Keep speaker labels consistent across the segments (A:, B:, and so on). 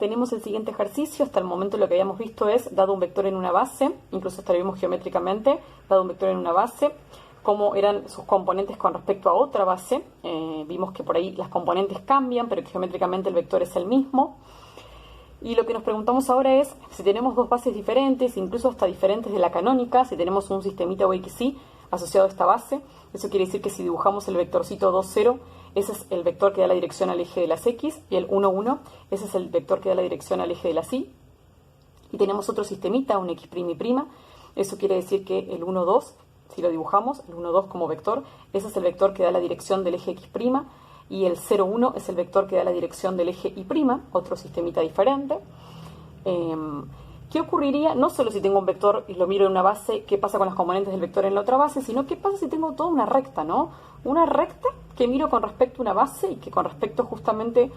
A: tenemos el siguiente ejercicio. Hasta el momento lo que habíamos visto es, dado un vector en una base, incluso hasta lo vimos geométricamente, dado un vector en una base, cómo eran sus componentes con respecto a otra base. Vimos que por ahí las componentes cambian, pero que geométricamente el vector es el mismo. Y lo que nos preguntamos ahora es, si tenemos dos bases diferentes, incluso hasta diferentes de la canónica, si tenemos un sistemita OXY asociado a esta base, eso quiere decir que si dibujamos el vectorcito 2, 0, ese es el vector que da la dirección al eje de las X, y el 1, 1, ese es el vector que da la dirección al eje de las Y. Y tenemos otro sistemita, un X' y', eso quiere decir que el 1, 2, si lo dibujamos, el 1, 2 como vector, ese es el vector que da la dirección del eje X', y el 0, 1 es el vector que da la dirección del eje Y', otro sistemita diferente. ¿Qué ocurriría? No solo si tengo un vector y lo miro en una base, qué pasa con las componentes del vector en la otra base, sino qué pasa si tengo toda una recta, ¿no? Una recta que miro con respecto a una base y que con respecto justamente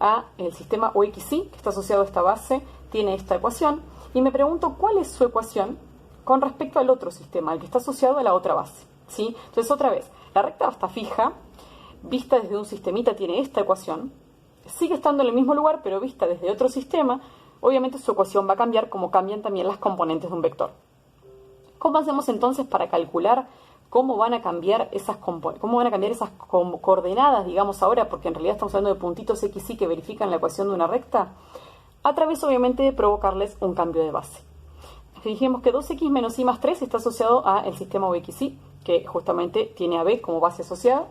A: a el sistema OXY, que está asociado a esta base, tiene esta ecuación. Y me pregunto cuál es su ecuación con respecto al otro sistema, al que está asociado a la otra base, ¿sí? Entonces, otra vez, la recta está fija, vista desde un sistemita tiene esta ecuación, sigue estando en el mismo lugar, pero vista desde otro sistema, obviamente su ecuación va a cambiar como cambian también las componentes de un vector. ¿Cómo hacemos entonces para calcular cómo van a cambiar esas coordenadas, digamos ahora, porque en realidad estamos hablando de puntitos X, Y que verifican la ecuación de una recta? A través obviamente de provocarles un cambio de base. Dijimos que 2x menos y más 3 está asociado al sistema OXY, que justamente tiene a B como base asociada.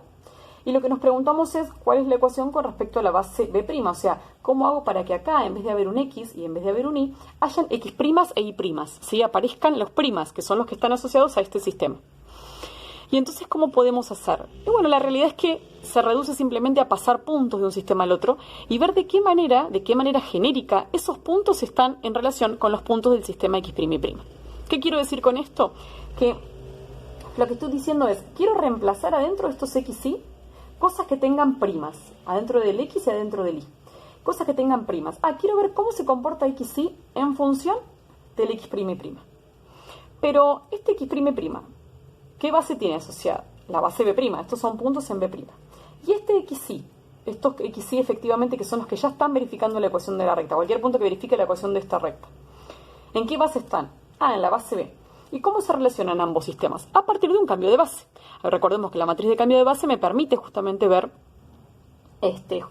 A: Y lo que nos preguntamos es cuál es la ecuación con respecto a la base B', o sea, ¿cómo hago para que acá, en vez de haber un X y en vez de haber un Y, hayan X' e Y', ¿sí? Aparezcan los primas, que son los que están asociados a este sistema. Y entonces, ¿cómo podemos hacer? Y bueno, la realidad es que se reduce simplemente a pasar puntos de un sistema al otro y ver de qué manera genérica, esos puntos están en relación con los puntos del sistema X' y'. ¿Qué quiero decir con esto? Que lo que estoy diciendo es, quiero reemplazar adentro de estos XY cosas que tengan primas, adentro del X y adentro del Y. Cosas que tengan primas. Quiero ver cómo se comporta XY en función del X' y'. Pero este X', ¿qué base tiene asociada? La base B', estos son puntos en B'. Y este XY, estos XY efectivamente que son los que ya están verificando la ecuación de la recta, cualquier punto que verifique la ecuación de esta recta. ¿En qué base están? En la base B. ¿Y cómo se relacionan ambos sistemas? A partir de un cambio de base. Recordemos que la matriz de cambio de base me permite justamente ver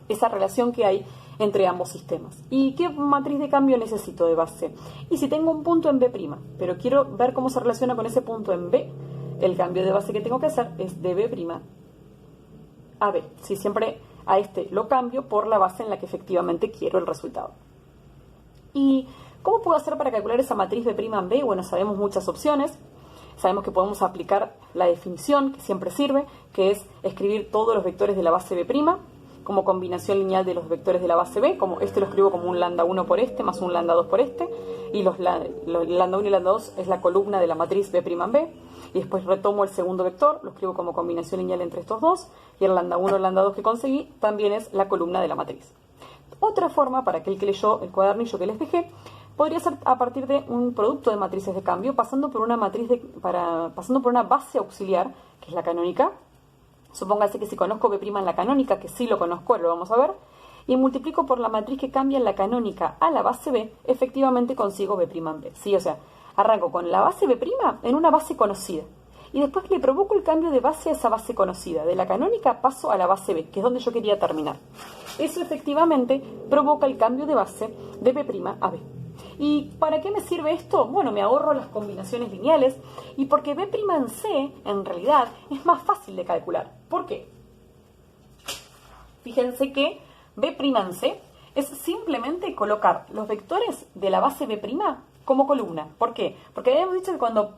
A: esa relación que hay entre ambos sistemas. ¿Y qué matriz de cambio necesito de base? Y si tengo un punto en B', pero quiero ver cómo se relaciona con ese punto en B, el cambio de base que tengo que hacer es de B' a B. Si siempre a lo cambio por la base en la que efectivamente quiero el resultado. ¿Y cómo puedo hacer para calcular esa matriz B' en B? Bueno, sabemos muchas opciones. Sabemos que podemos aplicar la definición que siempre sirve, que es escribir todos los vectores de la base B' como combinación lineal de los vectores de la base B, como lo escribo como un lambda 1 por más un lambda 2 por y los lambda 1 y lambda 2 es la columna de la matriz B' en B, y después retomo el segundo vector, lo escribo como combinación lineal entre estos dos, y el lambda 1 y el lambda 2 que conseguí también es la columna de la matriz. Otra forma, para aquel que leyó el cuadernillo que les dejé, podría ser a partir de un producto de matrices de cambio, pasando por una base auxiliar, que es la canónica. Supóngase que si conozco B' en la canónica, que sí lo conozco, lo vamos a ver, y multiplico por la matriz que cambia en la canónica a la base B, efectivamente consigo B' en B. ¿Sí? O sea, arranco con la base B' en una base conocida. Y después le provoco el cambio de base a esa base conocida. De la canónica paso a la base B, que es donde yo quería terminar. Eso efectivamente provoca el cambio de base de B' a B. ¿Y para qué me sirve esto? Bueno, me ahorro las combinaciones lineales y porque B' en C, en realidad, es más fácil de calcular. ¿Por qué? Fíjense que B' en C es simplemente colocar los vectores de la base B' como columna. ¿Por qué? Porque habíamos dicho que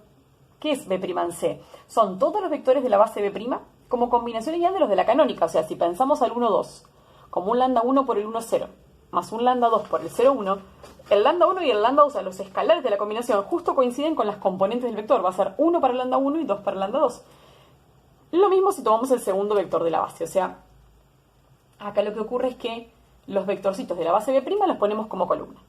A: ¿qué es B' en C? Son todos los vectores de la base B' como combinación lineal de los de la canónica. O sea, si pensamos al 1, 2 como un lambda 1 por el 1, 0, más un lambda 2 por el 0, 1, el lambda 1 y el lambda 2, o sea, los escalares de la combinación, justo coinciden con las componentes del vector. Va a ser 1 para el lambda 1 y 2 para el lambda 2. Lo mismo si tomamos el segundo vector de la base. O sea, acá lo que ocurre es que los vectorcitos de la base B' los ponemos como columna.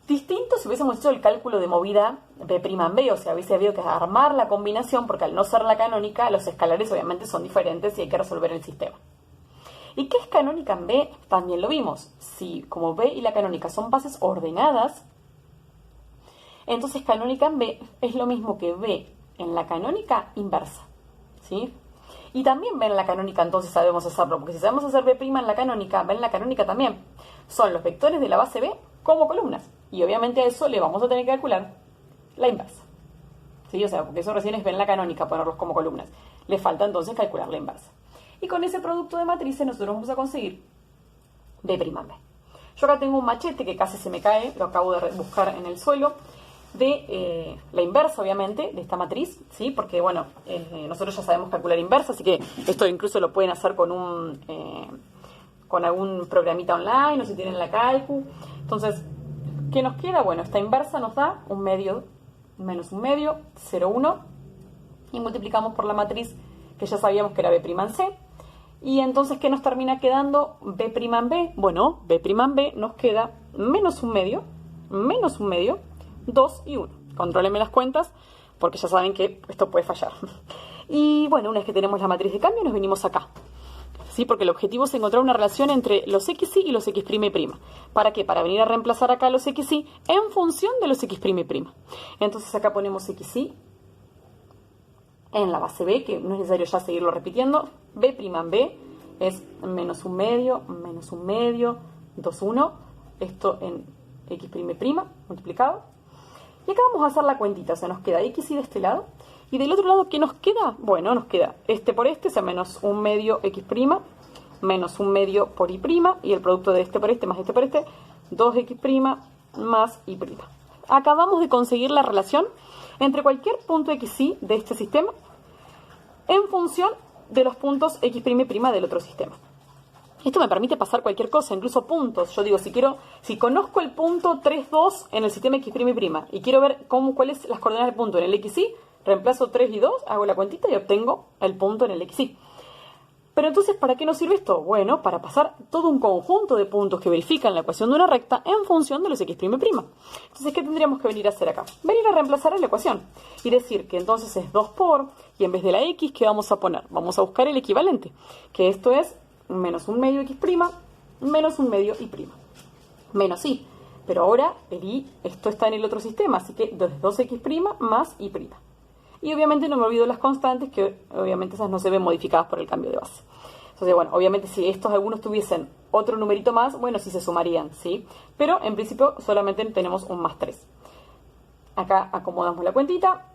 A: Distinto si hubiésemos hecho el cálculo de movida B' en B, o sea, hubiese habido que armar la combinación, porque al no ser la canónica, los escalares obviamente son diferentes y hay que resolver el sistema. ¿Y qué es canónica en B? También lo vimos. Si como B y la canónica son bases ordenadas, entonces canónica en B es lo mismo que B en la canónica inversa, ¿sí? Y también B en la canónica entonces sabemos hacerlo, porque si sabemos hacer B' en la canónica, B en la canónica también. Son los vectores de la base B como columnas. Y obviamente a eso le vamos a tener que calcular la inversa. ¿Sí? O sea, porque eso recién es B en la canónica, ponerlos como columnas. Le falta entonces calcular la inversa. Y con ese producto de matrices nosotros vamos a conseguir B' en B. Yo acá tengo un machete que casi se me cae, lo acabo de buscar en el suelo, de la inversa, obviamente, de esta matriz, ¿sí? Porque, bueno, nosotros ya sabemos calcular inversa, así que esto incluso lo pueden hacer con algún programita online o si tienen la calcu. Entonces, ¿qué nos queda? Bueno, esta inversa nos da 1 medio menos 1 medio, 0,1, y multiplicamos por la matriz que ya sabíamos que era B' en C. Y entonces, ¿qué nos termina quedando? B' en B. Bueno, B' en B nos queda menos 1 medio, 2 y 1. Contrólenme las cuentas, porque ya saben que esto puede fallar. Y bueno, una vez que tenemos la matriz de cambio, nos venimos acá. ¿Sí? Porque el objetivo es encontrar una relación entre los xy y los x'y'. ¿Para qué? Para venir a reemplazar acá los xy en función de los x'y'. Entonces acá ponemos xy en la base B, que no es necesario ya seguirlo repitiendo. B' en B es menos 1 medio, 2, 1. Esto en x'y' multiplicado. Y acá vamos a hacer la cuentita, o sea, nos queda xy de este lado. Y del otro lado, ¿qué nos queda? Bueno, nos queda este por este, o sea, menos 1 medio x', menos 1 medio por y', y el producto de este por este más este por este, 2x' más y'. Acabamos de conseguir la relación entre cualquier punto xy de este sistema en función de los puntos x'' del otro sistema. Esto me permite pasar cualquier cosa, incluso puntos. Yo digo, si conozco el punto 3, 2 en el sistema x'y' y quiero ver cuáles las coordenadas del punto en el xy, reemplazo 3 y 2, hago la cuentita y obtengo el punto en el xy. Pero entonces, ¿para qué nos sirve esto? Bueno, para pasar todo un conjunto de puntos que verifican la ecuación de una recta en función de los x'y'. Entonces, ¿qué tendríamos que venir a hacer acá? Venir a reemplazar la ecuación y decir que entonces es 2 por, y en vez de la x, ¿qué vamos a poner? Vamos a buscar el equivalente, que esto es menos 1 medio x', menos 1 medio y'. Menos y. Pero ahora el y, esto está en el otro sistema, así que 2x' más y'. Y obviamente no me olvido las constantes, que obviamente esas no se ven modificadas por el cambio de base. Entonces, bueno, obviamente si estos algunos tuviesen otro numerito más, bueno, sí se sumarían, ¿sí? Pero en principio solamente tenemos un más 3. Acá acomodamos la cuentita.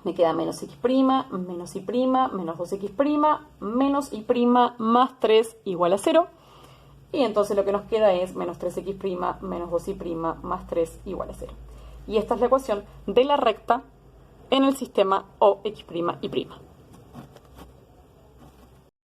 A: Me queda menos x', menos y', menos 2x', menos y' más 3 igual a 0. Y entonces lo que nos queda es menos 3x', menos 2y' más 3 igual a 0. Y esta es la ecuación de la recta en el sistema OX' y'.